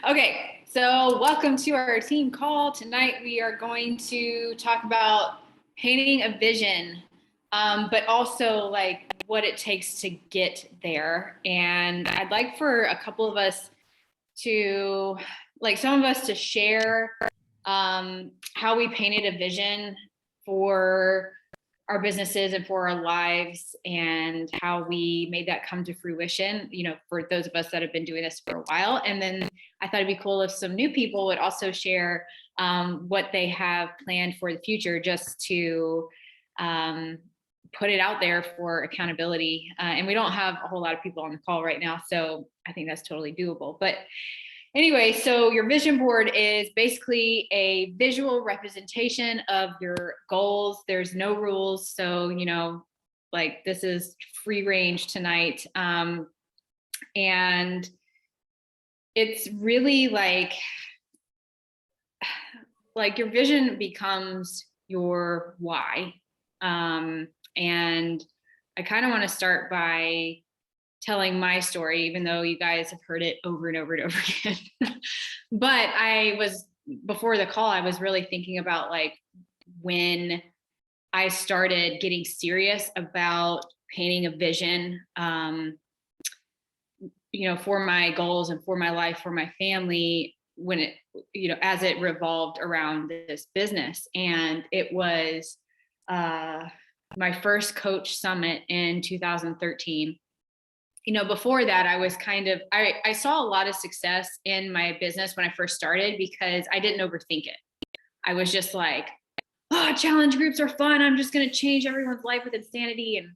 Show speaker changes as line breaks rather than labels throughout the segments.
Okay, so welcome to our team call. Tonight we are going to talk about painting a vision, but also like what it takes to get there. And I'd like for a couple of us to, like some of us to share how we painted a vision for our businesses and for our lives and how we made that come to fruition, for those of us that have been doing this for a while. And then I thought it'd be cool if some new people would also share what they have planned for the future, just to put it out there for accountability. And we don't have a whole lot of people on the call right now, so I think that's totally doable. But anyway, so your vision board is basically a visual representation of your goals. There's no rules. So, like this is free range tonight. And it's really like your vision becomes your why. And I kind of want to start by telling my story, even though you guys have heard it over and over and over again. But before the call, I was really thinking about like when I started getting serious about painting a vision, for my goals and for my life, for my family, when it, as it revolved around this business. And it was my first coach summit in 2013. Before that, I was I saw a lot of success in my business when I first started because I didn't overthink it. I was just like, oh, challenge groups are fun. I'm just going to change everyone's life with insanity. And,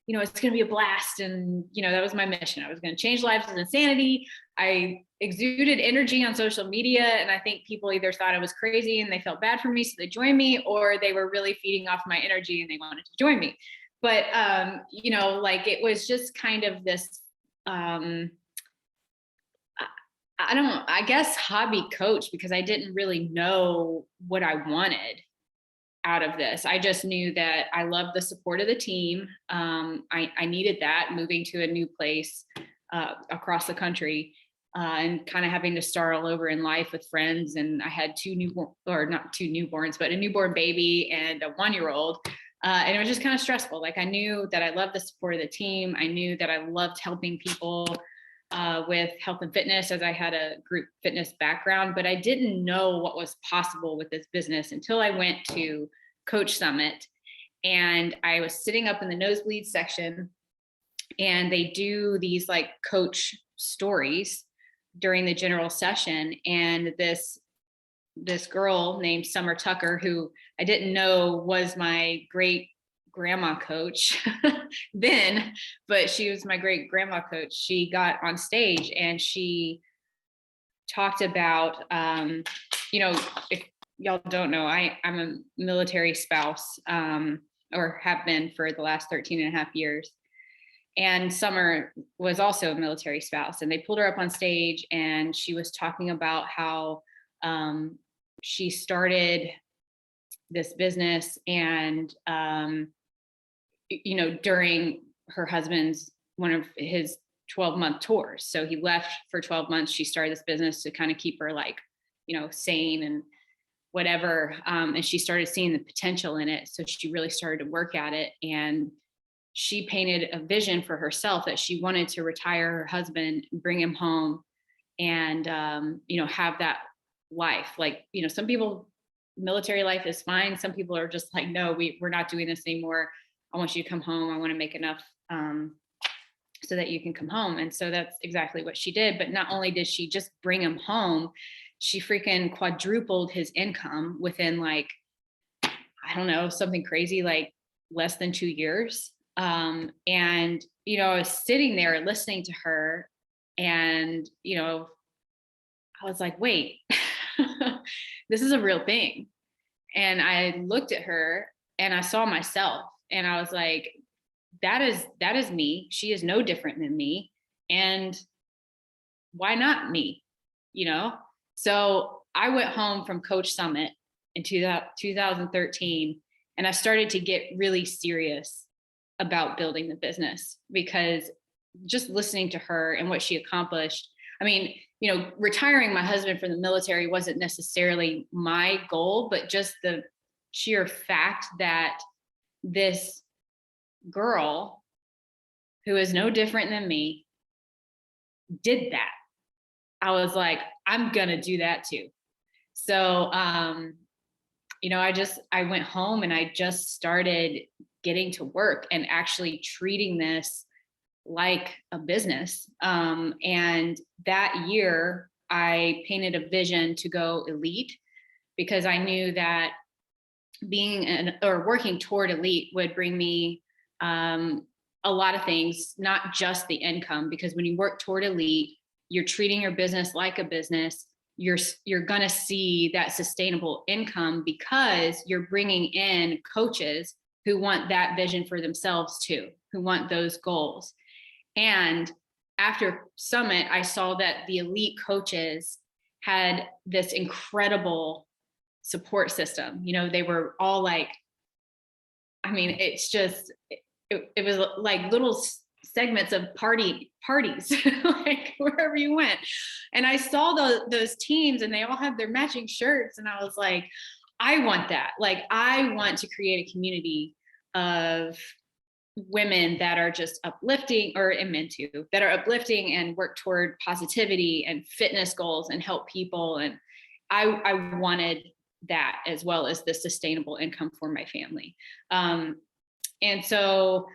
it's going to be a blast. And, that was my mission. I was going to change lives with insanity. I exuded energy on social media. And I think people either thought I was crazy and they felt bad for me, so they joined me, or they were really feeding off my energy and they wanted to join me. But, it was just kind of this, I guess hobby coach, because I didn't really know what I wanted out of this. I just knew that I loved the support of the team. I needed that moving to a new place across the country and kind of having to start all over in life with friends. And I had not two newborns, but a newborn baby and a 1-year-old. And it was just kind of stressful. Like I knew that I loved the support of the team. I knew that I loved helping people with health and fitness, as I had a group fitness background, but I didn't know what was possible with this business until I went to Coach Summit. And I was sitting up in the nosebleed section, and they do these like coach stories during the general session. And this girl named Summer Tucker, who I didn't know was my great grandma coach then, but she was my great grandma coach. She got on stage and she talked about, if y'all don't know, I'm a military spouse, or have been for the last 13 and a half years. And Summer was also a military spouse, and they pulled her up on stage and she was talking about how she started this business and, during her husband's, one of his 12-month tours. So he left for 12 months. She started this business to kind of keep her like, sane and whatever. And she started seeing the potential in it. So she really started to work at it. And she painted a vision for herself that she wanted to retire her husband, bring him home, and, have that life. Like, some people, military life is fine. Some people are just like, no, we're not doing this anymore. I want you to come home. I want to make enough so that you can come home. And so that's exactly what she did. But not only did she just bring him home, she freaking quadrupled his income within like, I don't know, something crazy, like less than 2 years. And, I was sitting there listening to her, and, I was like, wait, this is a real thing. And I looked at her and I saw myself, and I was like, that is me. She is no different than me. And why not me? So I went home from Coach Summit in 2013, and I started to get really serious about building the business, because just listening to her and what she accomplished. I mean, retiring my husband from the military wasn't necessarily my goal, but just the sheer fact that this girl who is no different than me did that. I was like, I'm gonna do that too. So, I went home and I just started getting to work and actually treating this like a business. And that year I painted a vision to go elite because I knew that working toward elite would bring me a lot of things, not just the income, because when you work toward elite, you're treating your business like a business. You're going to see that sustainable income because you're bringing in coaches who want that vision for themselves too, who want those goals. And after Summit, I saw that the elite coaches had this incredible support system. They were all like, it's just, it was like little segments of parties, like wherever you went. And I saw those teams and they all had their matching shirts. And I was like, I want that. Like, I want to create a community of women that are just uplifting, and men too, that are uplifting and work toward positivity and fitness goals and help people. And I wanted that, as well as the sustainable income for my family. And so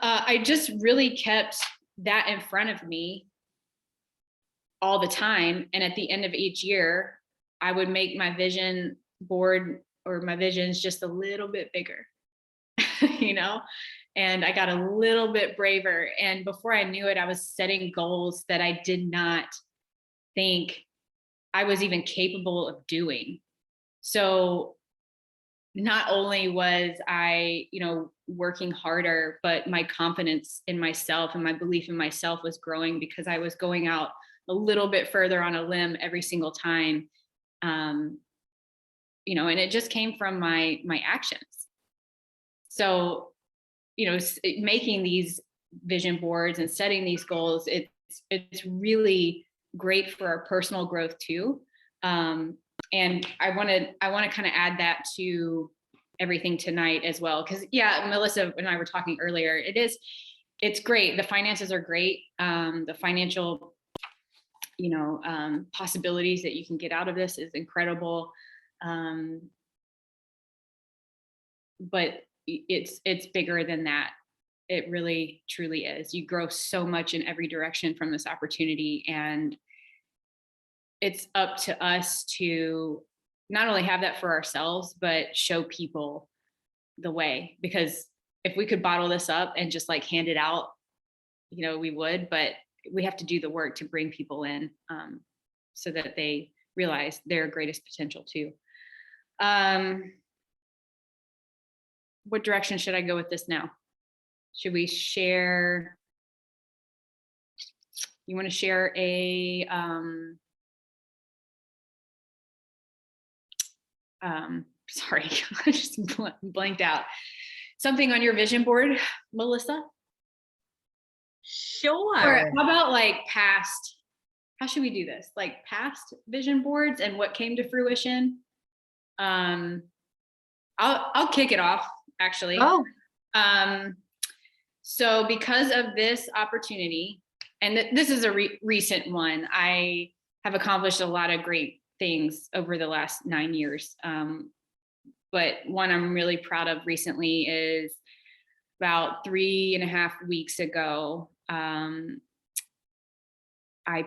I just really kept that in front of me all the time. And at the end of each year, I would make my vision board or my visions just a little bit bigger, and I got a little bit braver. And before I knew it, I was setting goals that I did not think I was even capable of doing. So not only was I, working harder, but my confidence in myself and my belief in myself was growing because I was going out a little bit further on a limb every single time. And it just came from my actions. So, making these vision boards and setting these goals, it's really great for our personal growth too. And I want to kind of add that to everything tonight as well. Cause Melissa and I were talking earlier, it's great. The finances are great. The financial, possibilities that you can get out of this is incredible. But it's bigger than that. It really, truly is. You grow so much in every direction from this opportunity. And it's up to us to not only have that for ourselves, but show people the way. Because if we could bottle this up and just like hand it out, we would, but we have to do the work to bring people in so that they realize their greatest potential too. What direction should I go with this now? Should we share? You want to share a sorry, I just blanked out. Something on your vision board, Melissa?
Sure.
Or how about like past? How should we do this? Like past vision boards and what came to fruition? I'll kick it off actually.
Oh.
So because of this opportunity, and this is a recent one, I have accomplished a lot of great things over the last 9 years. But one I'm really proud of recently is about 3.5 weeks ago, I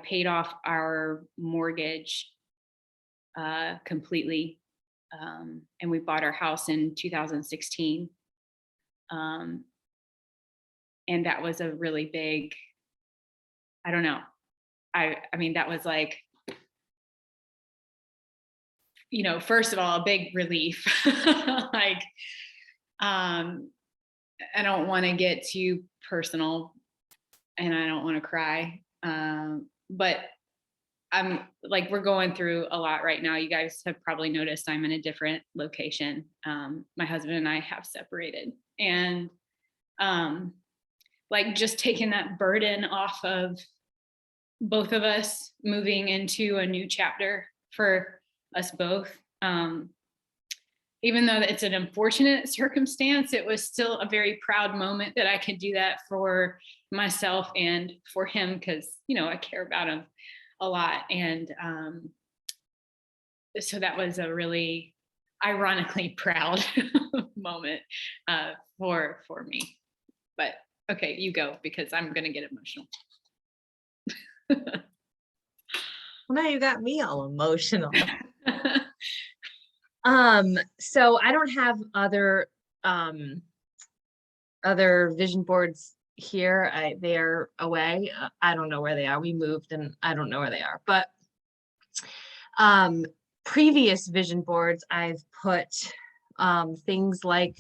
paid off our mortgage completely. And we bought our house in 2016. And that was a really big, I don't know. I mean, that was like, first of all, a big relief. Like, I don't want to get too personal and I don't want to cry. But I'm like, we're going through a lot right now. You guys have probably noticed I'm in a different location. My husband and I have separated, and like just taking that burden off of both of us moving into a new chapter for us both. Even though it's an unfortunate circumstance, it was still a very proud moment that I could do that for myself and for him, because, you know, I care about him a lot. And so that was a really ironically proud moment for me. But okay, you go, because I'm going to get emotional.
Well, now you got me all emotional. So I don't have other vision boards here. They are away. I don't know where they are. We moved and I don't know where they are. But previous vision boards, I've put things like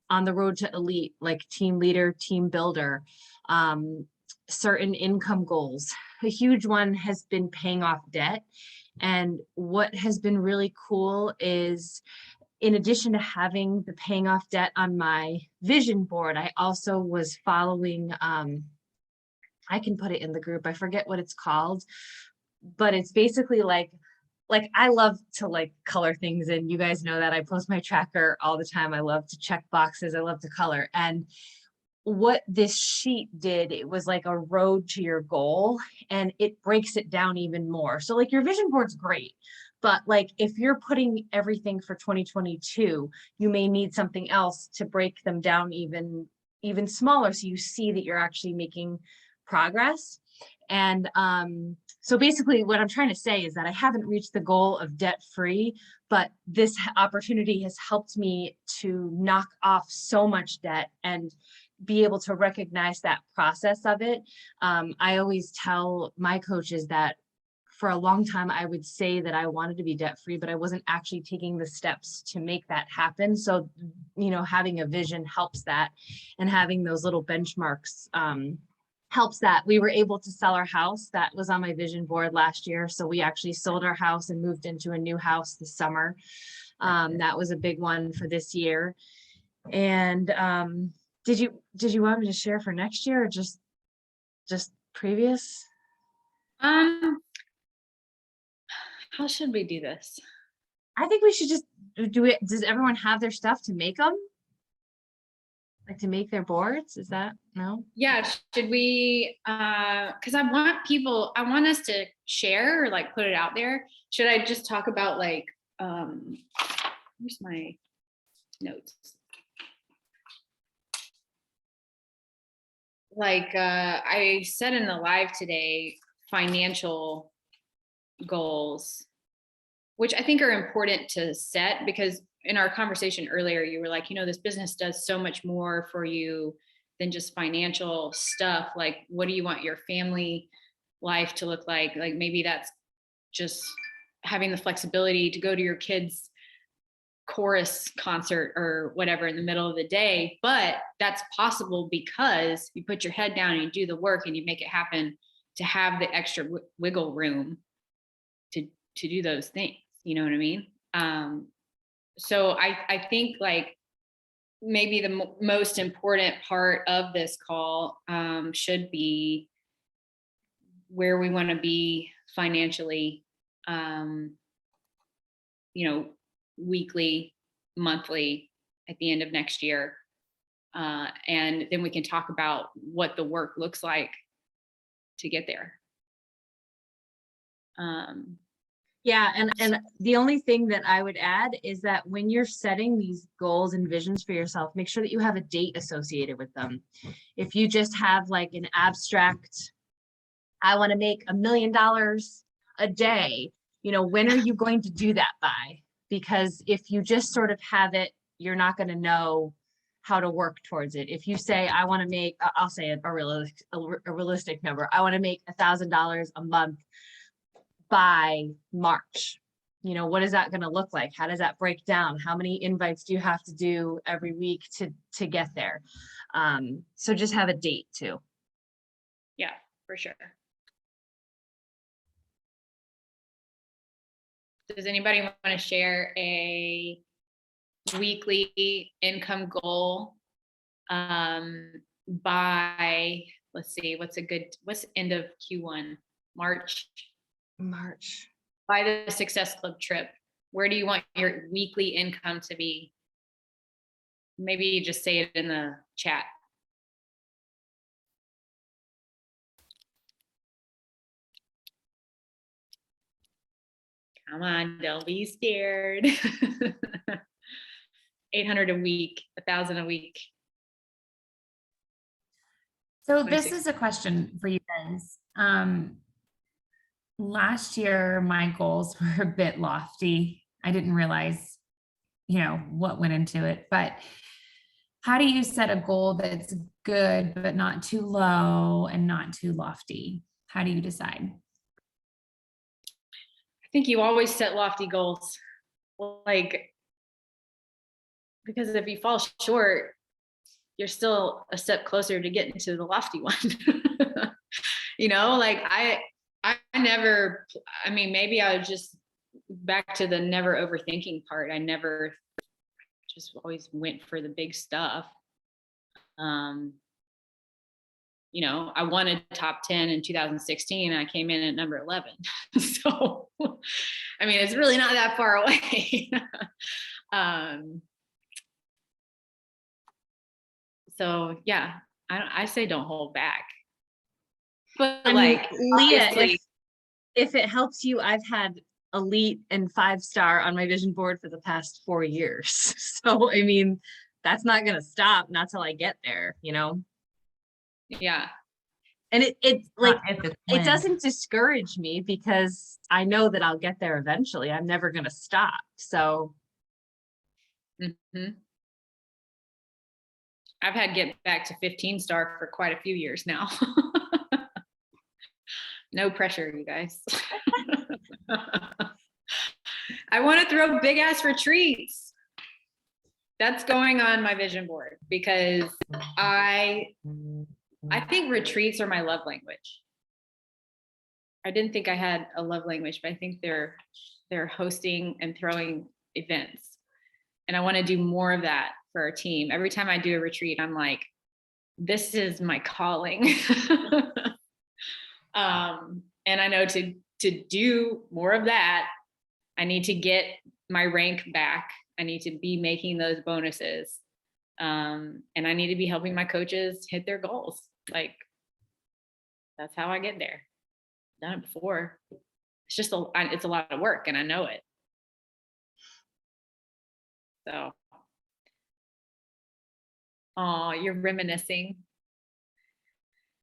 on the road to elite, like team leader, team builder, certain income goals. A huge one has been paying off debt. And what has been really cool is, in addition to having the paying off debt on my vision board, I also was following, I can put it in the group, I forget what it's called, but it's basically like I love to like color things, and you guys know that I post my tracker all the time. I love to check boxes, I love to color. And what this sheet did, it was like a road to your goal, and it breaks it down even more. So like your vision board's great, but like if you're putting everything for 2022, you may need something else to break them down even smaller, so you see that you're actually making progress. And so basically what I'm trying to say is that I haven't reached the goal of debt free, but this opportunity has helped me to knock off so much debt and be able to recognize that process of it. I always tell my coaches that for a long time, I would say that I wanted to be debt free, but I wasn't actually taking the steps to make that happen. So, you know, having a vision helps that, and having those little benchmarks helps that. We were able to sell our house. That was on my vision board last year. So we actually sold our house and moved into a new house this summer. That was a big one for this year. And did you want me to share for next year, or just previous?
How should we do this?
I think we should just do it. Does everyone have their stuff to make them? Like to make their boards? Is that no?
Yeah, should we, because I want us to share or like put it out there. Should I just talk about like, where's my notes? Like I said in the live today, financial goals, which I think are important to set, because in our conversation earlier, you were like, you know, this business does so much more for you than just financial stuff. Like, what do you want your family life to look like? Like maybe that's just having the flexibility to go to your kids' chorus concert or whatever in the middle of the day. But that's possible because you put your head down and you do the work and you make it happen, to have the extra wiggle room to do those things. You know what I mean? So I think like maybe the most important part of this call should be where we want to be financially, you know, weekly, monthly, at the end of next year. And then we can talk about what the work looks like to get there.
Yeah, and the only thing that I would add is that when you're setting these goals and visions for yourself, make sure that you have a date associated with them. If you just have like an abstract, I want to make $1 million a day, you know, when are you going to do that by? Because if you just sort of have it, you're not going to know how to work towards it. If you say, I want to make, I'll say a realistic number, I want to make $1,000 a month by March. You know, what is that going to look like? How does that break down? How many invites do you have to do every week to get there? So just have a date too.
Yeah, for sure. Does anybody want to share a weekly income goal by, let's see, what's end of Q1? March,
March.
by the Success Club trip. Where do you want your weekly income to be? Maybe you just say it in the chat. Come on, don't be scared. 800 a week, 1,000 a week.
So this
26.
is a question for you guys. Last year, my goals were a bit lofty. I didn't realize, what went into it, but how do you set a goal that's good, but not too low and not too lofty? How do you decide?
I think you always set lofty goals. Because if you fall short, you're still a step closer to getting to the lofty one. Maybe I was just back to the never overthinking part. I never just always went for the big stuff. I wanted top 10 in 2016. And I came in at number 11. So, it's really not that far away. So yeah, I say don't hold back. But
Leah,
obviously,
if it helps you, I've had elite and 5-star on my vision board for the past 4 years. So, that's not going to stop, not till I get there,
yeah.
And it
If it's
it doesn't discourage me because I know that I'll get there eventually. I'm never going to stop. So
Mhm. I've had get back to 15-star for quite a few years now. No pressure, you guys. I want to throw big ass retreats. That's going on my vision board because I think retreats are my love language. I didn't think I had a love language, but I think they're hosting and throwing events. And I want to do more of that for our team. Every time I do a retreat, I'm like, this is my calling. And I know to do more of that, I need to get my rank back. I need to be making those bonuses. And I need to be helping my coaches hit their goals. That's how I get there. Done it before. It's just it's a lot of work and I know it. So, oh, you're reminiscing.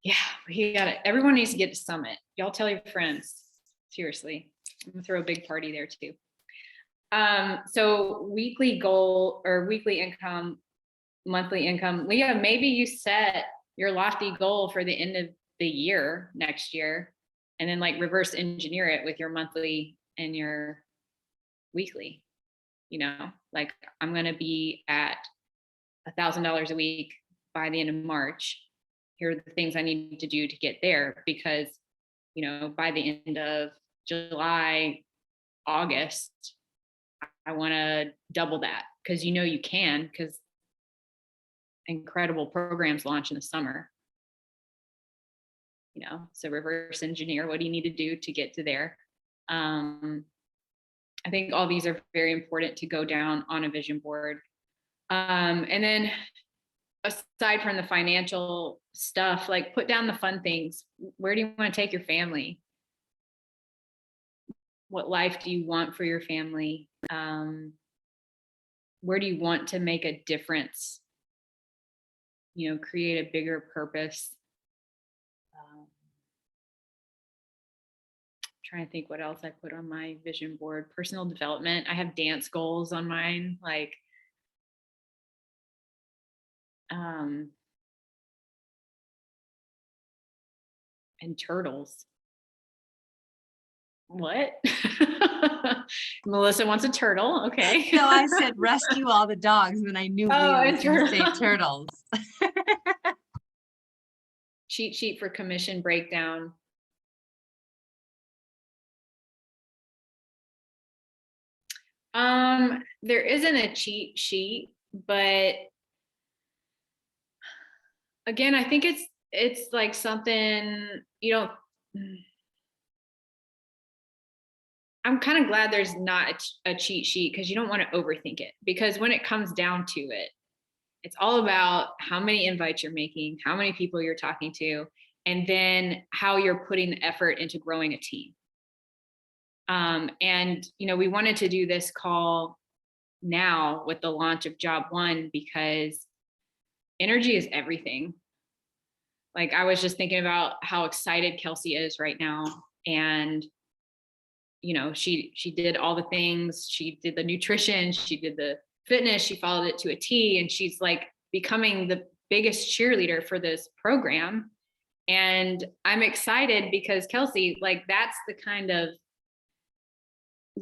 Yeah, we got it. Everyone needs to get to Summit. Y'all tell your friends. Seriously, I'm gonna throw a big party there too. So weekly goal or weekly income, monthly income. Leah, maybe you set your lofty goal for the end of the year next year, and then reverse engineer it with your monthly and your weekly. I'm gonna be at $1,000 a week by the end of March. Here are the things I need to do to get there because, by the end of July, August, I want to double that because you can because incredible programs launch in the summer. So reverse engineer, what do you need to do to get to there? I think all these are very important to go down on a vision board. And then aside from the financial stuff, put down the fun things. Where do you want to take your family? What life do you want for your family? Where do you want to make a difference? Create a bigger purpose. Trying to think what else I put on my vision board. Personal development. I have dance goals on mine, and turtles. What? Melissa wants a turtle. Okay.
no, I said rescue all the dogs, and then I knew Leah was going to say turtles.
Cheat sheet for commission breakdown. There isn't a cheat sheet, but again, I think it's something you don't. I'm kind of glad there's not a cheat sheet, because you don't want to overthink it, because when it comes down to it, it's all about how many invites you're making, how many people you're talking to, and then how you're putting the effort into growing a team. And, we wanted to do this call now with the launch of Job One, because energy is everything. Like, I was just thinking about how excited Kelsey is right now. And, she did all the things. She did the nutrition, she did the fitness, she followed it to a T, and she's like becoming the biggest cheerleader for this program. And I'm excited because Kelsey, like, that's the kind of,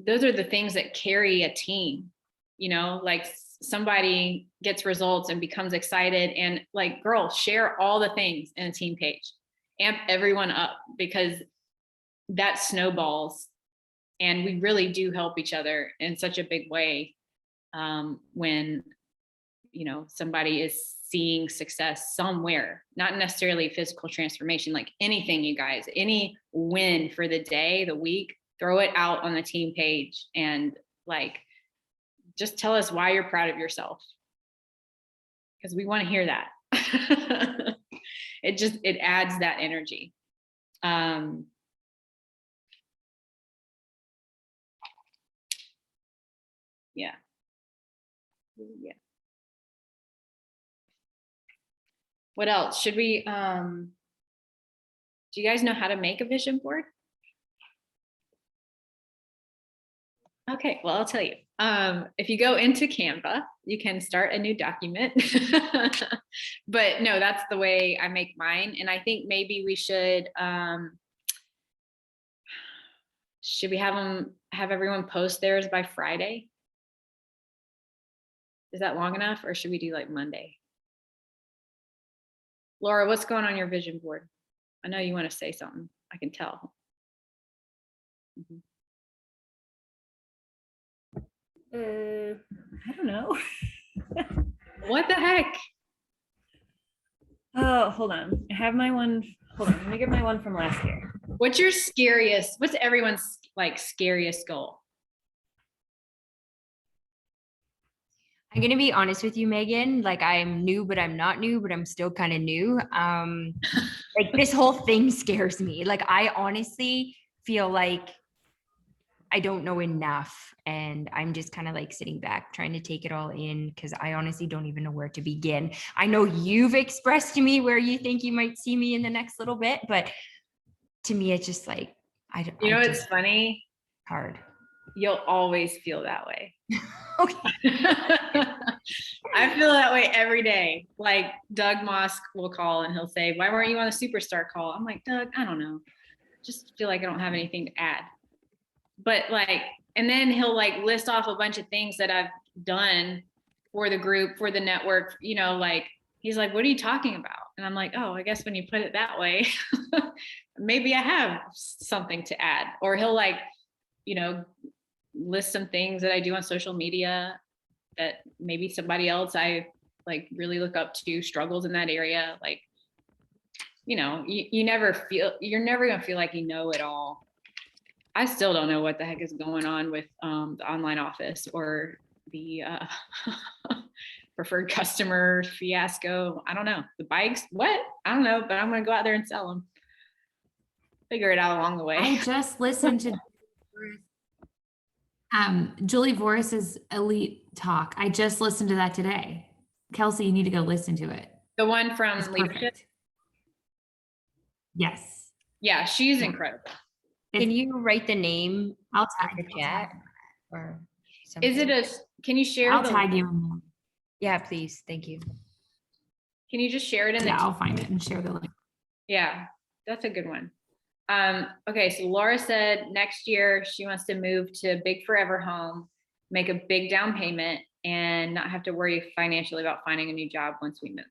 those are the things that carry a team, like somebody gets results and becomes excited, and like, girl, share all the things in a team page, amp everyone up, because that snowballs. And we really do help each other in such a big way, when, somebody is seeing success somewhere, not necessarily physical transformation, like anything, you guys, any win for the day, the week, throw it out on the team page, and like, just tell us why you're proud of yourself, because we want to hear that. It adds that energy. Yeah. What else should we, do you guys know how to make a vision board? Okay, well, I'll tell you. If you go into Canva, you can start a new document. But no, that's the way I make mine. And I think maybe we should we have everyone post theirs by Friday? Is that long enough, or should we do like Monday? Laura, what's going on your vision board? I know you want to say something. I can tell.
I don't know.
What the heck?
Oh, hold on. I have my one. Hold on. Let me get my one from last year.
What's everyone's like scariest goal?
I'm gonna be honest with you, Megan. Like, I'm new, but I'm not new, but I'm still kind of new. Like, this whole thing scares me. Like, I honestly feel like I don't know enough, and I'm just kind of like sitting back trying to take it all in, because I honestly don't even know where to begin. I know you've expressed to me where you think you might see me in the next little bit, but to me, it's just like,
It's funny.
Hard.
You'll always feel that way.
Okay.
I feel that way every day. Like, Doug Mosk will call and he'll say, "Why weren't you on a superstar call?" I'm like, "Doug, I don't know. Just feel like I don't have anything to add." But like, and then he'll like list off a bunch of things that I've done for the group, for the network, like, he's like, "What are you talking about?" And I'm like, "Oh, I guess when you put it that way, maybe I have something to add." Or he'll like, list some things that I do on social media that maybe somebody else I like really look up to struggles in that area. Like, you're never gonna feel like you know it all. I still don't know what the heck is going on with the online office or the preferred customer fiasco. I don't know. The bikes, what? I don't know, but I'm gonna go out there and sell them. Figure it out along the way.
I just listened to Julie Voris's Elite Talk. I just listened to that today. Kelsey, you need to go listen to it.
The one from
It's
Leadership.
perfect. Yes.
Yeah, she's incredible.
Can you write the name
I'll
in
tag
the
you.
chat or
Is
something?
can you share
I'll
the,
tag you. In the,
Yeah, please. Thank you.
can you just share it in the
yeah, I'll find it and share the link.
Yeah, that's a good one. Okay, so Laura said next year she wants to move to a big forever home, make a big down payment, and not have to worry financially about finding a new job once we move.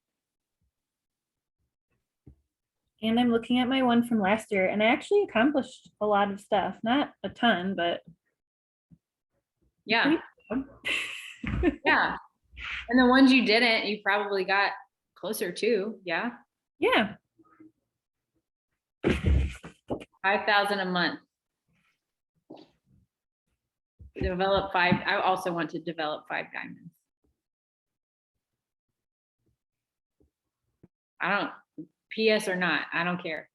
And I'm looking at my one from last year, and I actually accomplished a lot of stuff. Not a ton, but
Yeah, yeah. And the ones you didn't, you probably got closer to. Yeah,
yeah.
5,000 a month. I also want to develop 5 diamonds. I don't, PS or not, I don't care.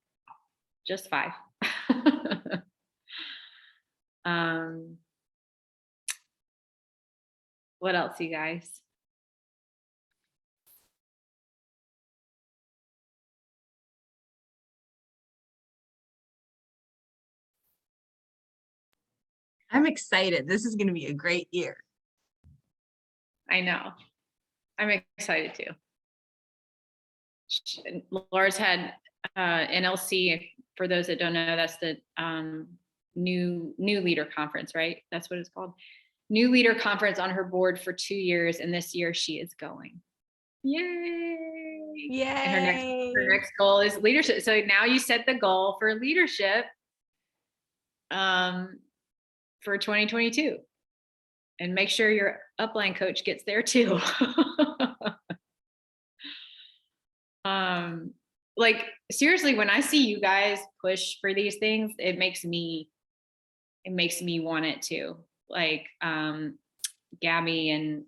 Just 5. What else, you guys?
I'm excited. This is gonna be a great year.
I know. I'm excited too. Laura's had NLC. For those that don't know, that's the new leader conference, right? That's what it's called. New leader conference on her board for 2 years, and this year she is going. Yay!
Yay.
And her next goal is leadership. So now you set the goal for leadership for 2022. And make sure your upline coach gets there too. Like seriously, when I see you guys push for these things, it makes me want it too. Like Gabby and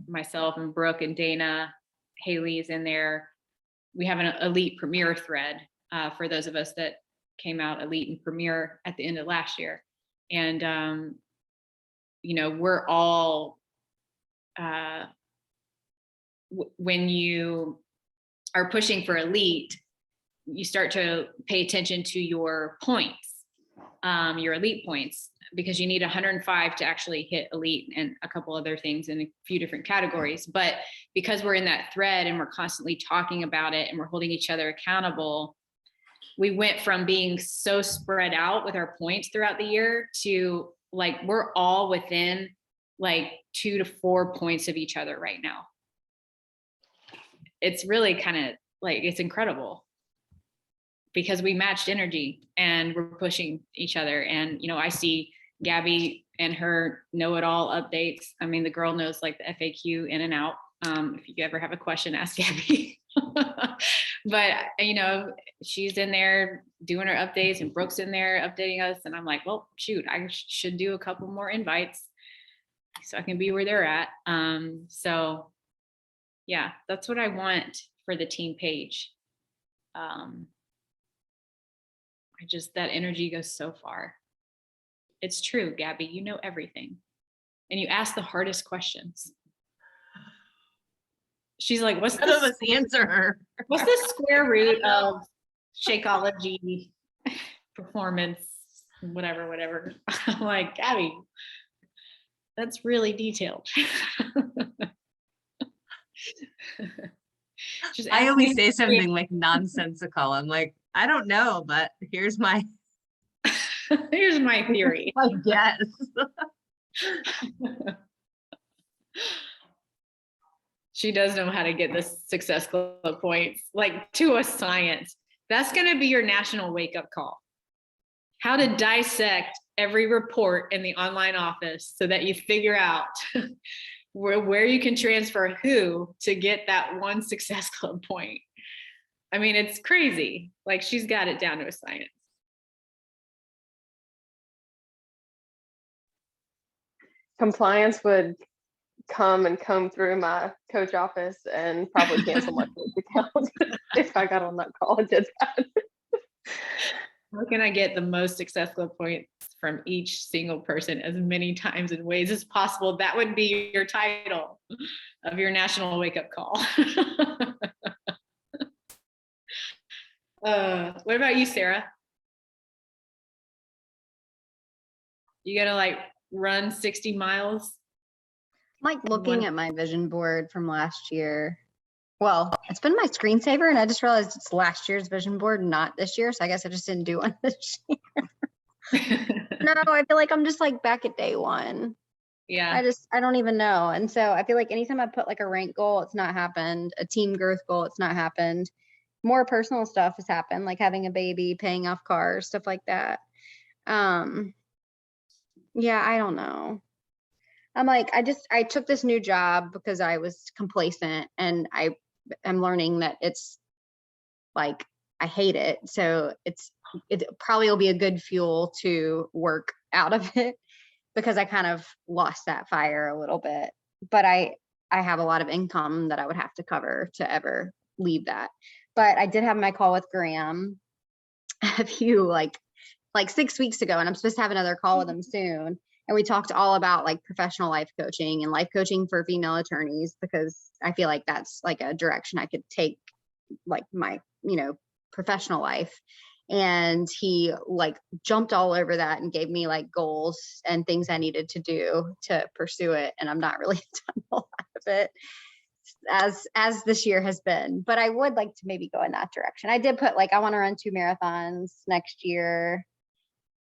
myself and Brooke and Dana, Haley's in there. We have an elite premier thread for those of us that came out elite and premier at the end of last year. And you know, we're all when you are pushing for elite, you start to pay attention to your points, your elite points, because you need 105 to actually hit elite and a couple other things in a few different categories. But because we're in that thread and we're constantly talking about it and we're holding each other accountable, we went from being so spread out with our points throughout the year to like, we're all within like 2 to 4 points of each other right now. It's really kind of like, it's incredible because we matched energy and we're pushing each other. And, you know, I see Gabby and her know-it-all updates. I mean, the girl knows like the FAQ in and out. If you ever have a question, ask Gabby. But, you know, she's in there doing her updates and Brooke's in there updating us. And I'm like, well, shoot, I should do a couple more invites so I can be where they're at. So yeah, that's what I want for the team page. That energy goes so far. It's true, Gabby, you know everything. And you ask the hardest questions. She's like, what's
None of us answer her.
What's the square root of Shakeology performance, whatever? I'm like, Gabby, that's really detailed.
I always say something like nonsensical. I'm like, I don't know, but here's my
here's my theory.
I guess.
She does know how to get the Success Club points, like to a science. That's going to be your national wake-up call. How to dissect every report in the online office so that you figure out where you can transfer who to get that one Success Club point. I mean, it's crazy. Like, she's got it down to a science.
Compliance would come through my coach office and probably cancel my coach account if I got on that call and did that.
How can I get the most Success Club points from each single person as many times and ways as possible? That would be your title of your national wake-up call. What about you, Sarah? You gotta like run 60 miles?
I'm like looking at my vision board from last year. Well, it's been my screensaver and I just realized it's last year's vision board, not this year. So I guess I just didn't do one this year. No, I feel like I'm just like back at day one.
Yeah.
I don't even know. And so I feel like anytime I put like a rank goal, it's not happened. A team growth goal, it's not happened. More personal stuff has happened, like having a baby, paying off cars, stuff like that. Yeah, I don't know. I'm like, I took this new job because I was complacent and I am learning that it's like, I hate it. So it probably will be a good fuel to work out of it. because I kind of lost that fire a little bit. But I have a lot of income that I would have to cover to ever leave that. But I did have my call with Graham a few like 6 weeks ago, and I'm supposed to have another call with him soon. And we talked all about like professional life coaching and life coaching for female attorneys, because I feel like that's like a direction I could take like my, professional life. And he like jumped all over that and gave me like goals and things I needed to do to pursue it. And I'm not really done a lot of it as this year has been, but I would like to maybe go in that direction. I did put like, I want to run 2 marathons next year.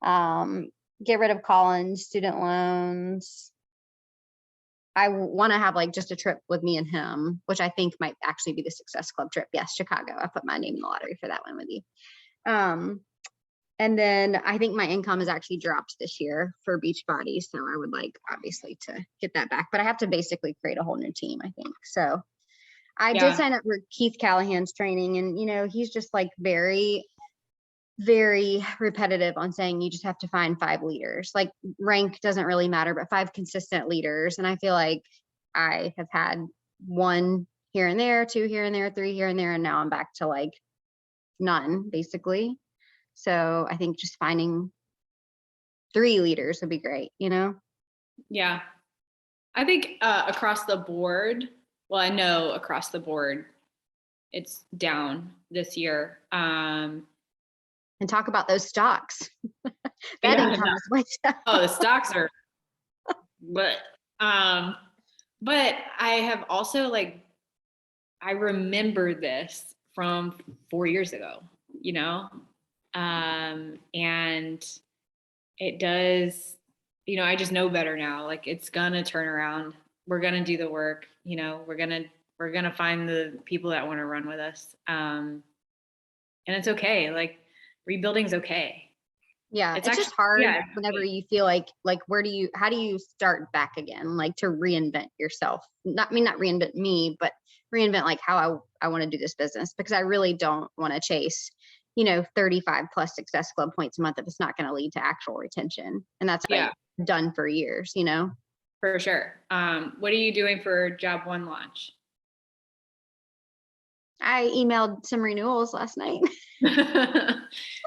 Get rid of college student loans. I want to have like just a trip with me and him, which I think might actually be the Success Club trip. Yes, Chicago. I put my name in the lottery for that one with you. And then I think my income has actually dropped this year for Beachbody. So I would like obviously to get that back, but I have to basically create a whole new team, I think. So I did sign up for Keith Callahan's training, and he's just like very, very repetitive on saying you just have to find 5 leaders. Like rank doesn't really matter, but 5 consistent leaders. And I feel like I have had 1 here and there, 2 here and there, 3 here and there, and now I'm back to like none basically. So I think just finding 3 leaders would be great,
Yeah. I think across the board, well, I know across the board it's down this year.
And talk about those stocks. That
Yeah,
income is way down.
Oh, the stocks are, but I have also like, I remember this from 4 years ago, and it does, I just know better now. Like it's gonna turn around. We're gonna do the work. We're gonna find the people that want to run with us. And it's okay. Like rebuilding's okay.
Yeah,
It's
it's just
actually-
hard
yeah.
whenever you feel like how do you start back again? Like to reinvent yourself. Not reinvent me, but reinvent like how I want to do this business, because I really don't want to chase, 35 plus Success Club points a month if it's not going to lead to actual retention. And that's what I've done for years,
For sure. What are you doing for Job One launch?
I emailed some renewals last night.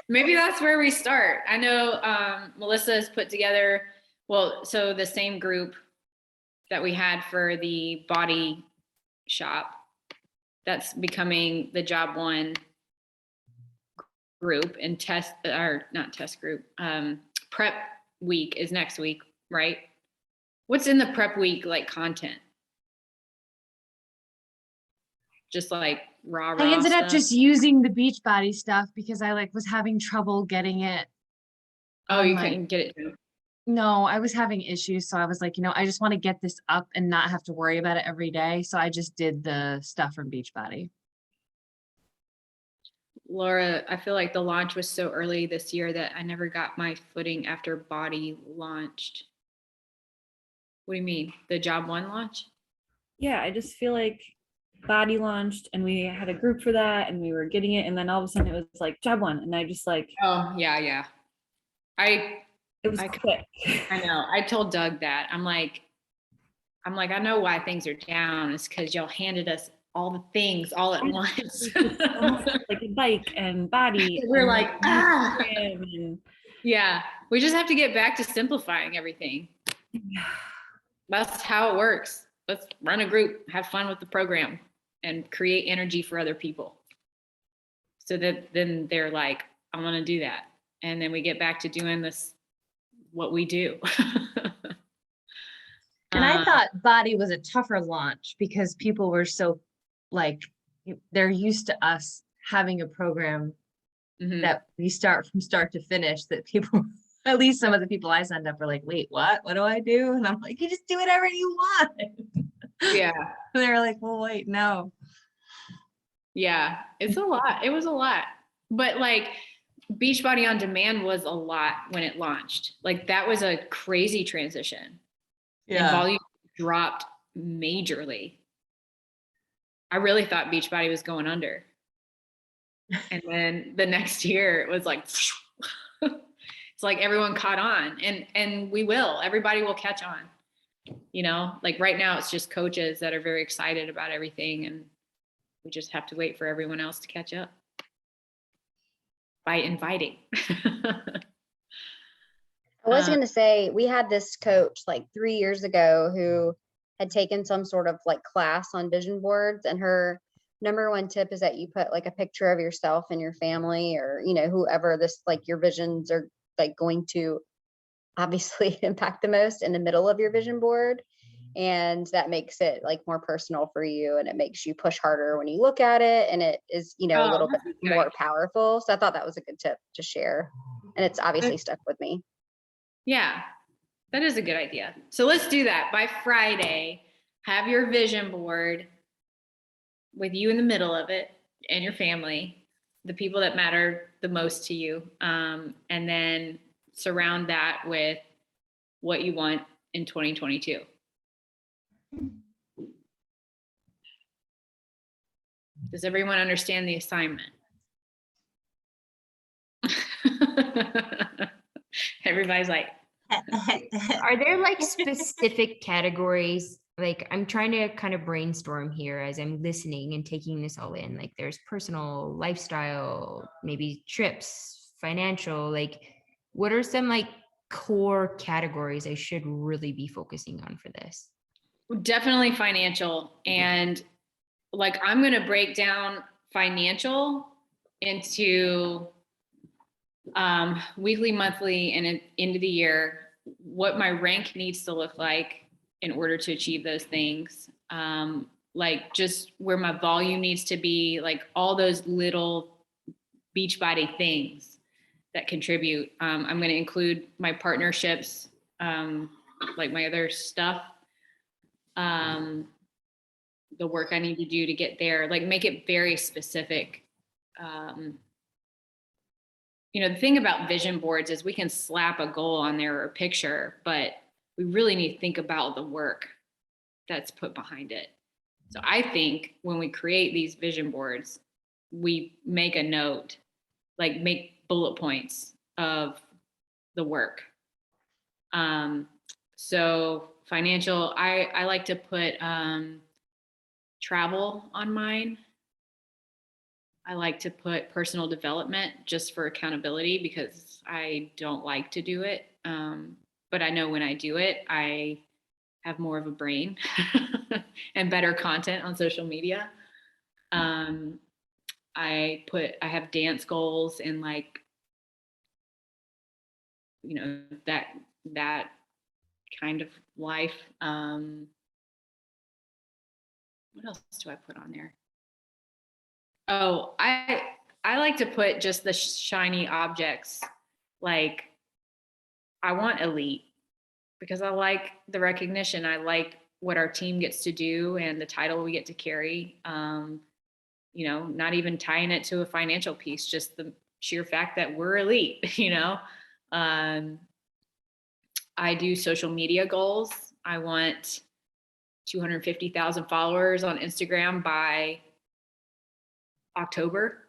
Maybe that's where we start. I know Melissa has put together, so the same group that we had for the body shop, that's becoming the Job One group, and prep week is next week, right? What's in the prep week like content? Just like raw
I ended up
stuff?
just using the Beachbody stuff because I like was having trouble getting it.
Oh, you
online.
couldn't get it done.
No, I was having issues. So I was like, I just want to get this up and not have to worry about it every day. So I just did the stuff from Beachbody.
Laura, I feel like the launch was so early this year that I never got my footing after Body launched. What do you mean? The Job One launch?
Yeah, I just feel like Body launched and we had a group for that and we were getting it, and then all of a sudden it was like Job One, and I just like,
Oh, yeah.
it was
I-
quick.
I know. I told Doug that. I'm like, I know why things are down. It's because y'all handed us all the things all at once.
Like a bike and body.
We're
and
like,
Instagram and
Yeah, we just have to get back to simplifying everything. That's how it works. Let's run a group, have fun with the program, and create energy for other people. So that then they're like, I want to do that. And then we get back to doing this, what we do.
And I thought Body was a tougher launch because people were so like, they're used to us having a program
Mhm.
that we start from start to finish, that people, at least some of the people I signed up were like, wait, what do I do? And I'm like, you just do whatever you want.
Yeah.
And they were like, well, wait, no.
Yeah, it's a lot. It was a lot. But like Beachbody On Demand was a lot when it launched. Like that was a crazy transition. And volume dropped majorly. I really thought Beachbody was going under. And then the next year it was like, it's like everyone caught on, and we will, everybody will catch on, you know, like right now it's just coaches that are very excited about everything, and we just have to wait for everyone else to catch up by inviting.
I was going to say, we had this coach like 3 years ago who had taken some sort of like class on vision boards, and her number one tip is that you put like a picture of yourself and your family, or, you know, whoever this, like your visions are like going to obviously impact the most, in the middle of your vision board. And that makes it like more personal for you, and it makes you push harder when you look at it, and it is, you know, a
Oh,
little bit
that's good.
more powerful. So I thought that was a good tip to share, and it's obviously stuck with me.
Yeah, that is a good idea. So let's do that by Friday. Have your vision board with you in the middle of it, and your family, the people that matter the most to you, and then surround that with what you want in 2022. Does everyone understand the assignment? Everybody's like,
Are there like specific categories? Like I'm trying to kind of brainstorm here as I'm listening and taking this all in. Like there's personal, lifestyle, maybe trips, financial, like what are some like core categories I should really be focusing on for this?
definitely financial. And like, I'm going to break down financial into weekly, monthly, and at end of the year, what my rank needs to look like in order to achieve those things. Like just where my volume needs to be, like all those little Beachbody things that contribute. I'm going to include my partnerships, like my other stuff, the work I need to do to get there, like make it very specific. You know, the thing about vision boards is we can slap a goal on there or a picture, but we really need to think about the work that's put behind it. So I think when we create these vision boards, we make a note, like make bullet points of the work. So financial, I like to put travel on mine. I like to put personal development just for accountability, because I don't like to do it. But I know when I do it, I have more of a brain and better content on social media. I have dance goals and like, you know, that kind of life. What else do I put on there? Oh, I like to put just the shiny objects. Like I want elite, because I like the recognition. I like what our team gets to do and the title we get to carry. You know, not even tying it to a financial piece, just the sheer fact that we're elite, you know. I do social media goals. I want 250,000 followers on Instagram by October.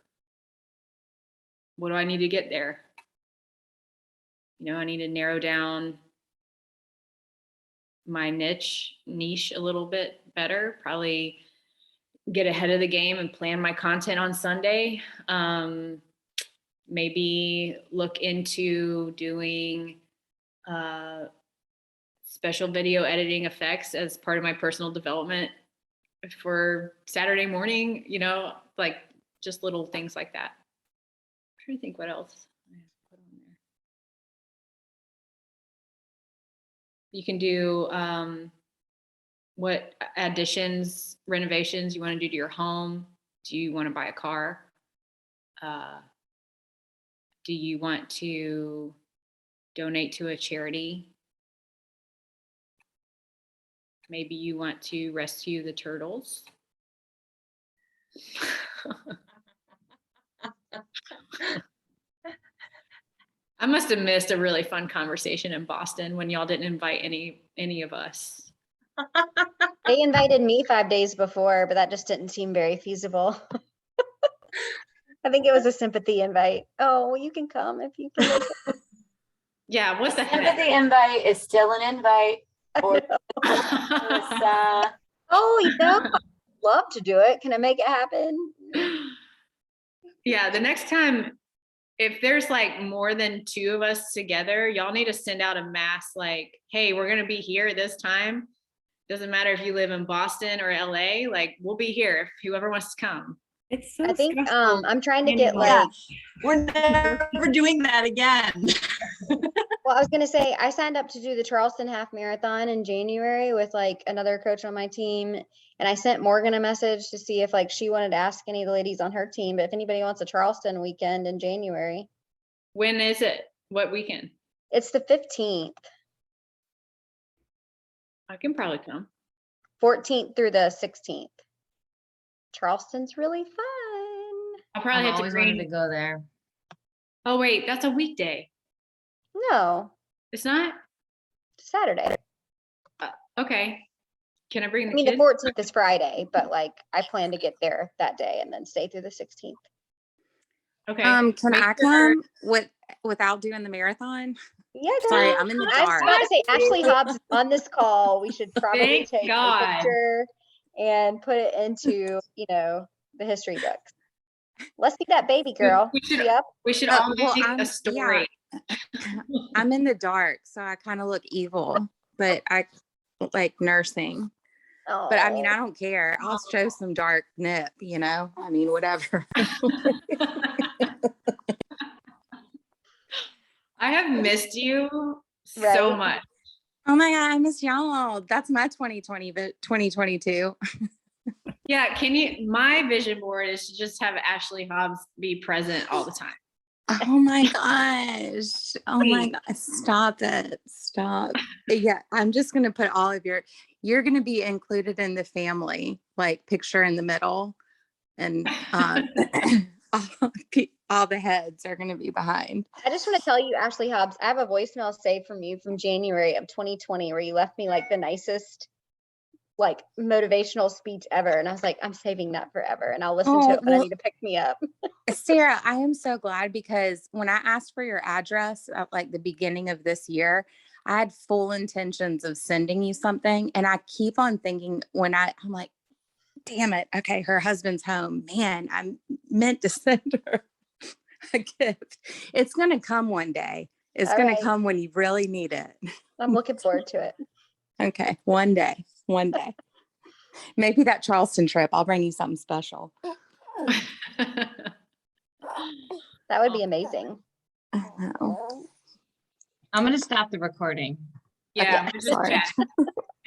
What do I need to get there? You know, I need to narrow down my niche a little bit better, probably get ahead of the game and plan my content on Sunday. Maybe look into doing special video editing effects as part of my personal development for Saturday morning, you know, like just little things like that. I'm trying to think what else I have to put on there. You can do what additions, renovations you want to do to your home. Do you want to buy a car? Do you want to donate to a charity? Maybe you want to rescue the turtles. I must have missed a really fun conversation in Boston when y'all didn't invite any of us.
They invited me 5 days before, but that just didn't seem very feasible. I think it was a sympathy invite. Oh, well, you can come if you can make it.
Yeah, what the
Send it
heck?
the invite is still an invite. Or
Oh, you know, I'd love to do it. Can I make it happen?
Yeah, the next time, if there's like more than 2 of us together, y'all need to send out a mass like, hey, we're gonna be here this time. Doesn't matter if you live in Boston or LA, like we'll be here if whoever wants to come.
It's so
I think
stressful.
I'm trying to
planning
get
like-
like,
We're never doing that again.
well, I was gonna say, I signed up to do the Charleston Half Marathon in January with like another coach on my team. And I sent Morgan a message to see if like she wanted to ask any of the ladies on her team, but if anybody wants a Charleston weekend in January,
When is it? What weekend?
it's the 15th,
I can probably come.
14th through the 16th. Charleston's really fun.
I'll probably
I've
have to
always wanted to
bring.
go there.
Oh wait, that's a weekday.
No,
It's not?
Saturday.
Okay. Can I bring
I
the
mean, the
kids?
14th is Friday, but like I plan to get there that day and then stay through the 16th.
Okay.
Can
Make
I
sure-
come without doing the marathon?
Yeah,
Sorry,
girl.
I'm in the
I was
dark.
about to say Ashley Hobbs is on this call. We should probably
Thank
take
God.
a picture and put it into, the history books. Let's see that baby girl.
we should-
She up?
We should
Uh,
all
well,
make
I'm-
a story.
I'm in the dark, so I kind of look evil, but I like nursing. But I mean, I don't care. I'll show some dark nip, I mean, whatever.
I have missed you so
Right.
much.
Oh my God, I miss y'all. That's my 2020, but 2022.
Yeah, my vision board is to just have Ashley Hobbs be present all the time.
Oh my gosh. Oh my
Please.
God. Stop it. Stop. Yeah. I'm just going to put all of you're going to be included in the family, like picture in the middle. And all the heads are going to be behind.
I just want to tell you, Ashley Hobbs, I have a voicemail saved from you from January of 2020 where you left me like the nicest, like motivational speech ever. And I was like, I'm saving that forever and I'll listen to
Oh,
it when I
well-
need to pick me up.
Sarah, I am so glad because when I asked for your address at like the beginning of this year, I had full intentions of sending you something. And I keep on thinking I'm like, damn it. Okay. Her husband's home. Man, I'm meant to send her a gift. It's going to come one day. It's
All
going
right.
to come when you really need it.
I'm looking forward to it.
Okay. One day. Maybe that Charleston trip, I'll bring you something special.
That would be amazing.
I know.
I'm gonna stop the recording.
Yeah,
Okay,
we're just
sorry.
chatting.